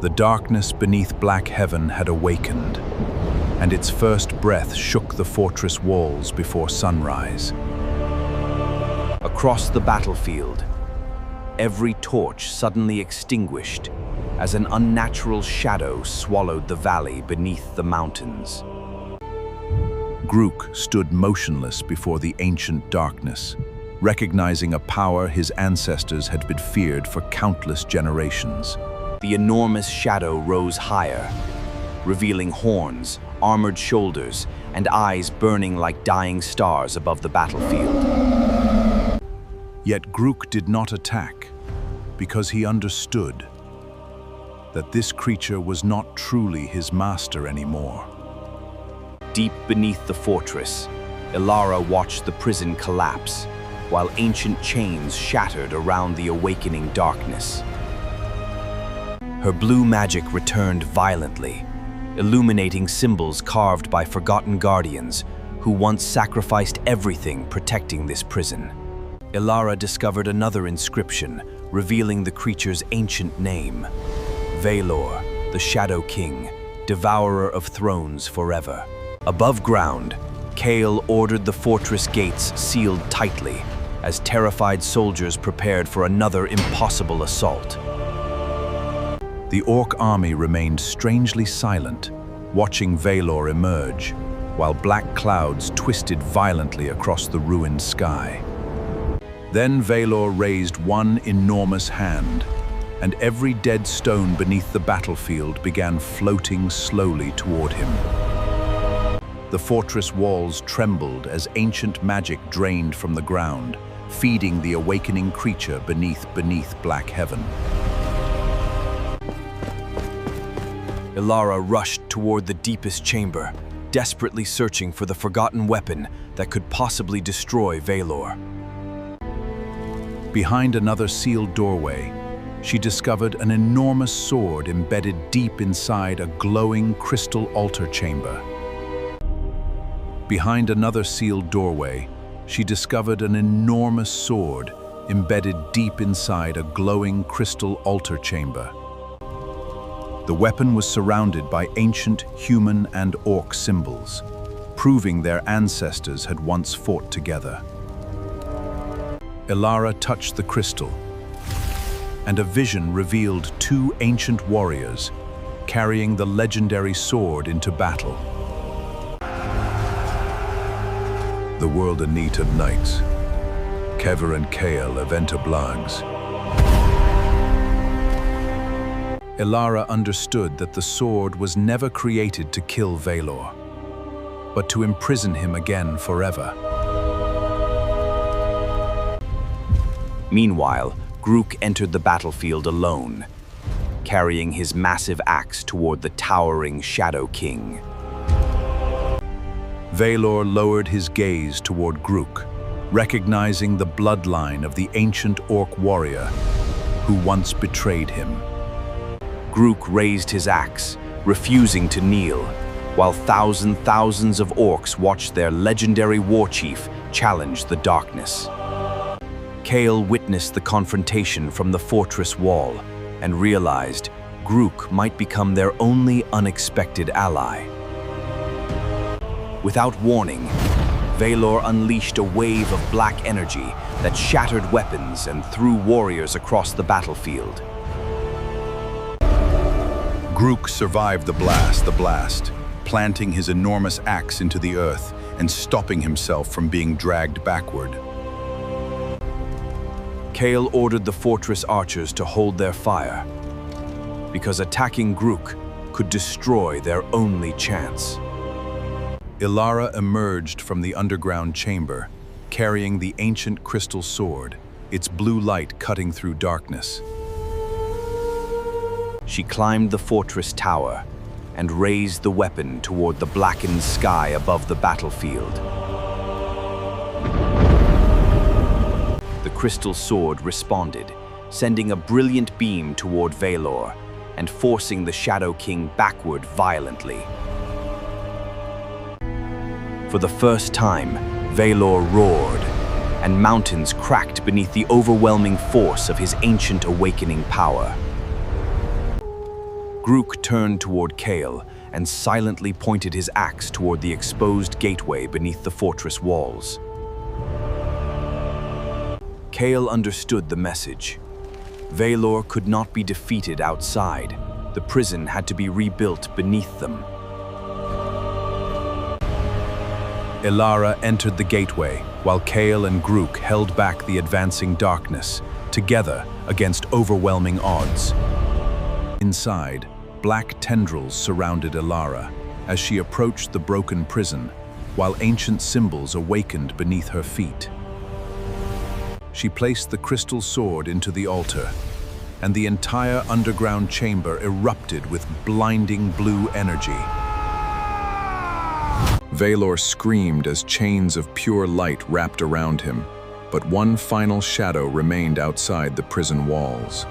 The darkness beneath Black Heaven had awakened, and its first breath shook the fortress walls before sunrise. Across the battlefield, every torch suddenly extinguished as an unnatural shadow swallowed the valley beneath the mountains. Gruk stood motionless before the ancient darkness, recognizing a power his ancestors had been feared for countless generations. The enormous shadow rose higher, revealing horns, armored shoulders, and eyes burning like dying stars above the battlefield. Yet Gruk did not attack, because he understood that this creature was not truly his master anymore. Deep beneath the fortress, Elara watched the prison collapse, while ancient chains shattered around the awakening darkness. Her blue magic returned violently, illuminating symbols carved by forgotten guardians who once sacrificed everything protecting this prison. Elara discovered another inscription, revealing the creature's ancient name: Vaelor, the Shadow King, devourer of thrones forever. Above ground, Kael ordered the fortress gates sealed tightly, as terrified soldiers prepared for another impossible assault. The Orc army remained strangely silent, watching Vaelor emerge, while black clouds twisted violently across the ruined sky. Then Vaelor raised one enormous hand, and every dead stone beneath the battlefield began floating slowly toward him. The fortress walls trembled as ancient magic drained from the ground, feeding the awakening creature beneath Black Heaven. Elara rushed toward the deepest chamber, desperately searching for the forgotten weapon that could possibly destroy Vaelor. Behind another sealed doorway, she discovered an enormous sword embedded deep inside a glowing crystal altar chamber. Behind another sealed doorway, she discovered an enormous sword embedded deep inside a glowing crystal altar chamber. The weapon was surrounded by ancient human and orc symbols, proving their ancestors had once fought together. Elara touched the crystal, and a vision revealed two ancient warriors carrying the legendary sword into battle. The world of need of knights, Kever and Kael of Enterblags. Elara understood that the sword was never created to kill Vaelor, but to imprison him again forever. Meanwhile, Gruk entered the battlefield alone, carrying his massive axe toward the towering Shadow King. Vaelor lowered his gaze toward Gruk, recognizing the bloodline of the ancient orc warrior who once betrayed him. Gruk raised his axe, refusing to kneel, while thousands of orcs watched their legendary war chief challenge the darkness. Kael witnessed the confrontation from the fortress wall and realized Gruk might become their only unexpected ally. Without warning, Vaelor unleashed a wave of black energy that shattered weapons and threw warriors across the battlefield. Gruk survived the blast, planting his enormous axe into the earth and stopping himself from being dragged backward. Kael ordered the fortress archers to hold their fire, because attacking Gruk could destroy their only chance. Elara emerged from the underground chamber, carrying the ancient crystal sword, its blue light cutting through darkness. She climbed the fortress tower and raised the weapon toward the blackened sky above the battlefield. The crystal sword responded, sending a brilliant beam toward Vaelor and forcing the Shadow King backward violently. For the first time, Vaelor roared, and mountains cracked beneath the overwhelming force of his ancient awakening power. Gruk turned toward Kael and silently pointed his axe toward the exposed gateway beneath the fortress walls. Kael understood the message. Vaelor could not be defeated outside. The prison had to be rebuilt beneath them. Elara entered the gateway, while Kael and Gruk held back the advancing darkness, together against overwhelming odds. Inside, black tendrils surrounded Elara as she approached the broken prison, while ancient symbols awakened beneath her feet. She placed the crystal sword into the altar, and the entire underground chamber erupted with blinding blue energy. Vaelor screamed as chains of pure light wrapped around him, but one final shadow remained outside the prison walls.